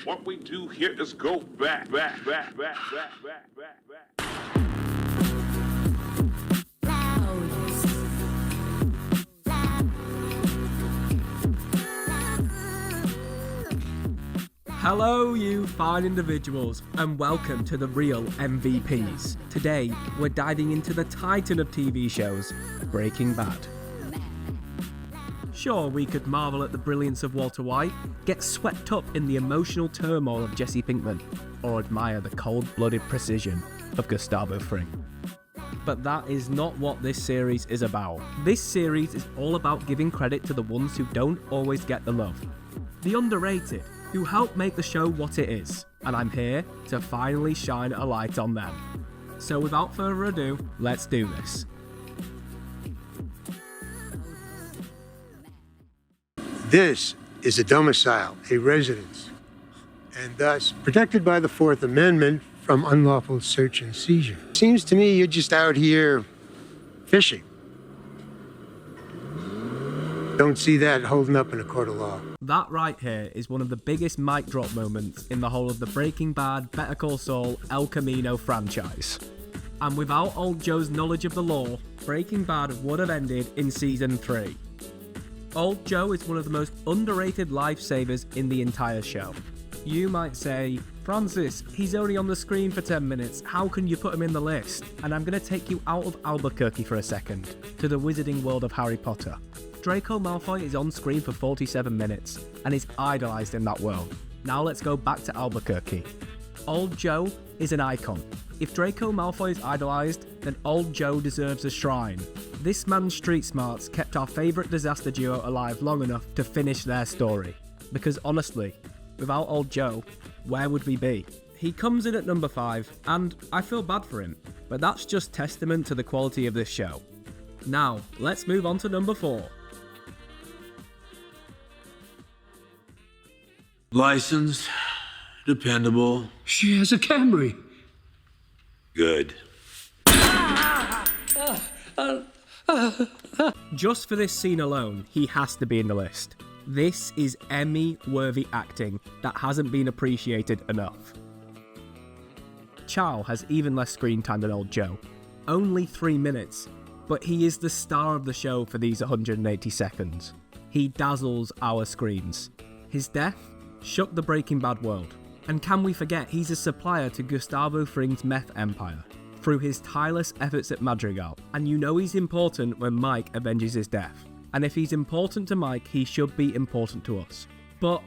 What we do here is go back. Hello, you fine individuals, and welcome to the Real MVPs. Today, we're diving into the titan of TV shows, Breaking Bad. Sure, we could marvel at the brilliance of Walter White, get swept up in the emotional turmoil of Jesse Pinkman, or admire the cold-blooded precision of Gustavo Fring. But that is not what this series is about. This series is all about giving credit to the ones who don't always get the love. The underrated, who help make the show what it is, and I'm here to finally shine a light on them. So without further ado, let's do this. This is a domicile, a residence, and thus protected by the Fourth Amendment from unlawful search and seizure. Seems to me you're just out here fishing. Don't see that holding up in a court of law. That right here is one of the biggest mic drop moments in the whole of the Breaking Bad, Better Call Saul, El Camino franchise. And without old Joe's knowledge of the law, Breaking Bad would have ended in season 3. Old Joe is one of the most underrated lifesavers in the entire show. You might say, Francis, he's only on the screen for 10 minutes, how can you put him in the list? And I'm going to take you out of Albuquerque for a second, to the wizarding world of Harry Potter. Draco Malfoy is on screen for 47 minutes, and is idolised in that world. Now let's go back to Albuquerque. Old Joe is an icon. If Draco Malfoy is idolised, then Old Joe deserves a shrine. This man's street smarts kept our favourite disaster duo alive long enough to finish their story. Because honestly, without Old Joe, where would we be? He comes in at number 5, and I feel bad for him, but that's just testament to the quality of this show. Now, let's move on to number 4. Licensed, dependable. She has a Camry. Good. Just for this scene alone, he has to be in the list. This is Emmy-worthy acting that hasn't been appreciated enough. Ciao has even less screen time than Old Joe. Only 3 minutes, but he is the star of the show for these 180 seconds. He dazzles our screens. His death shook the Breaking Bad world. And can we forget he's a supplier to Gustavo Fring's meth empire through his tireless efforts at Madrigal. And you know he's important when Mike avenges his death. And if he's important to Mike, he should be important to us. But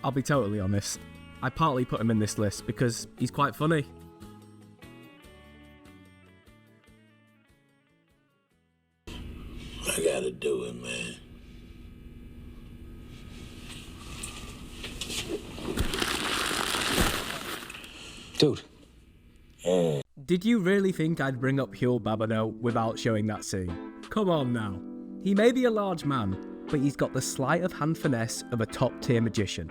I'll be totally honest, I partly put him in this list because he's quite funny. I gotta do it, man. Dude. Did you really think I'd bring up Huell Babineaux without showing that scene? Come on now. He may be a large man, but he's got the sleight of hand finesse of a top-tier magician.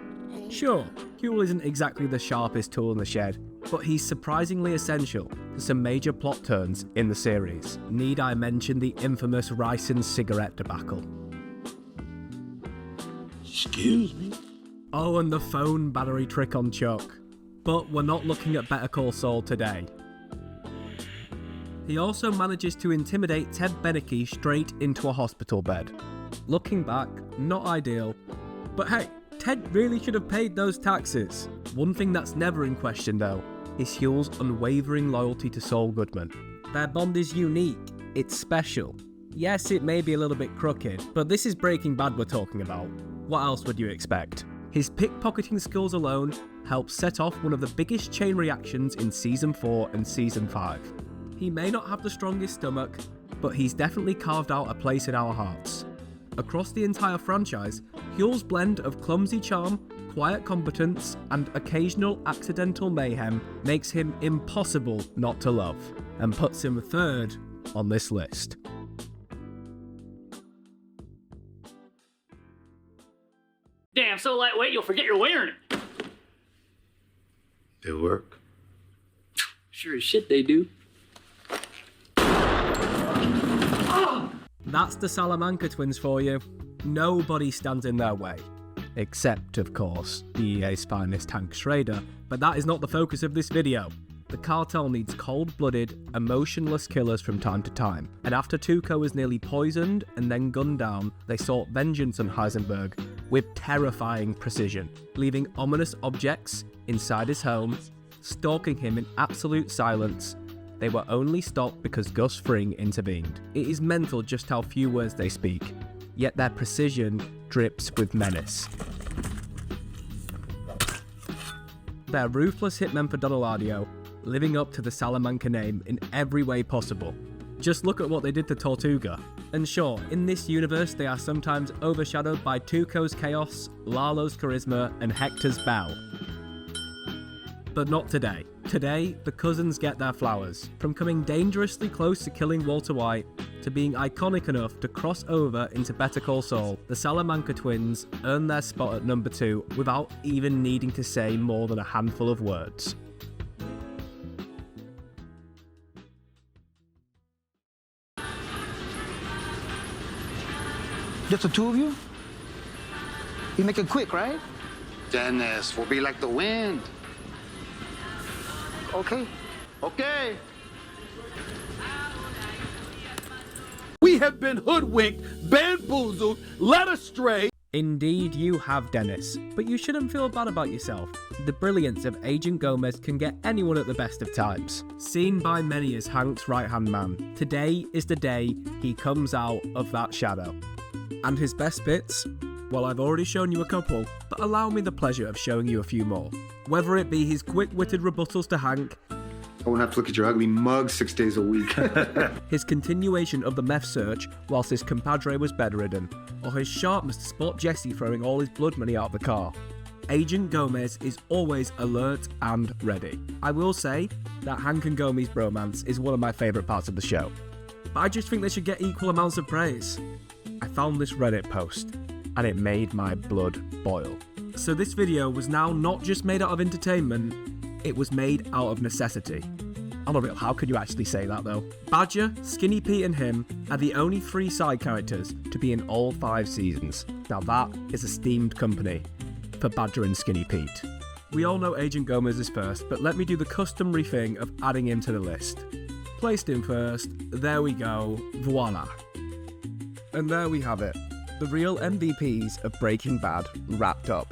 Sure, Huell isn't exactly the sharpest tool in the shed, but he's surprisingly essential to some major plot turns in the series. Need I mention the infamous Ryson cigarette debacle? Excuse me? Oh, and the phone battery trick on Chuck. But we're not looking at Better Call Saul today. He also manages to intimidate Ted Beneke straight into a hospital bed. Looking back, not ideal. But hey, Ted really should have paid those taxes. One thing that's never in question though, is Huell's unwavering loyalty to Saul Goodman. Their bond is unique, it's special. Yes, it may be a little bit crooked, but this is Breaking Bad we're talking about. What else would you expect? His pickpocketing skills alone helped set off one of the biggest chain reactions in Season 4 and Season 5. He may not have the strongest stomach, but he's definitely carved out a place in our hearts. Across the entire franchise, Huell's blend of clumsy charm, quiet competence, and occasional accidental mayhem makes him impossible not to love, and puts him third on this list. Damn, so lightweight you'll forget you're wearing it. They work. Sure as shit they do. That's the Salamanca twins for you. Nobody stands in their way. Except, of course, DEA's finest Hank Schrader, but that is not the focus of this video. The cartel needs cold-blooded, emotionless killers from time to time, and after Tuco was nearly poisoned and then gunned down, they sought vengeance on Heisenberg with terrifying precision, leaving ominous objects inside his home, stalking him in absolute silence. They were only stopped because Gus Fring intervened. It is mental just how few words they speak, yet their precision drips with menace. They're ruthless hitmen for Don Eladio, living up to the Salamanca name in every way possible. Just look at what they did to Tortuga. And sure, in this universe they are sometimes overshadowed by Tuco's chaos, Lalo's charisma, and Hector's bell. But not today. Today, the cousins get their flowers. From coming dangerously close to killing Walter White, to being iconic enough to cross over into Better Call Saul, the Salamanca twins earn their spot at number 2 without even needing to say more than a handful of words. Just the two of you? You make it quick, right? Dennis, we'll be like the wind. Okay. Okay. We have been hoodwinked, bamboozled, led astray. Indeed you have, Dennis, but you shouldn't feel bad about yourself. The brilliance of Agent Gomez can get anyone at the best of times. Seen by many as Hank's right-hand man, today is the day he comes out of that shadow. And his best bits? Well, I've already shown you a couple, but allow me the pleasure of showing you a few more. Whether it be his quick-witted rebuttals to Hank, I won't have to look at your ugly mug 6 days a week. his continuation of the meth search whilst his compadre was bedridden, or his sharpness to spot Jesse throwing all his blood money out of the car. Agent Gomez is always alert and ready. I will say that Hank and Gomez bromance is one of my favourite parts of the show, but I just think they should get equal amounts of praise. I found this Reddit post, and it made my blood boil. So this video was now not just made out of entertainment, it was made out of necessity. On a real, how could you actually say that though? Badger, Skinny Pete and him are the only 3 side characters to be in all 5 seasons. Now that is esteemed company for Badger and Skinny Pete. We all know Agent Gomez is first, but let me do the customary thing of adding him to the list. Placed him first, there we go, voila. And there we have it, the real MVPs of Breaking Bad wrapped up.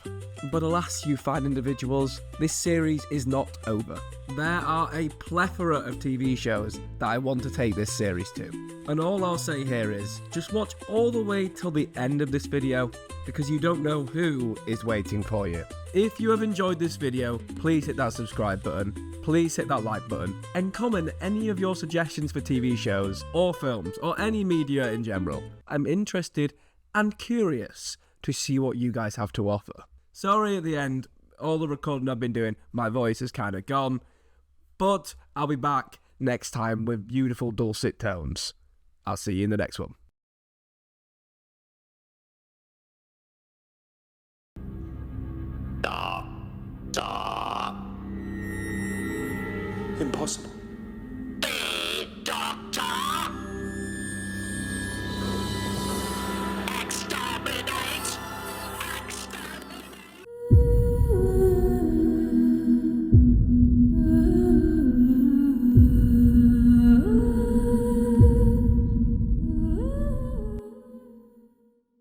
But alas, you fine individuals, this series is not over. There are a plethora of TV shows that I want to take this series to. And all I'll say here is, just watch all the way till the end of this video, because you don't know who is waiting for you. If you have enjoyed this video, please hit that subscribe button, please hit that like button, and comment any of your suggestions for TV shows, or films, or any media in general. I'm interested and curious to see what you guys have to offer. Sorry at the end, all the recording I've been doing, my voice is kind of gone, but I'll be back next time with beautiful dulcet tones. I'll see you in the next one. Impossible.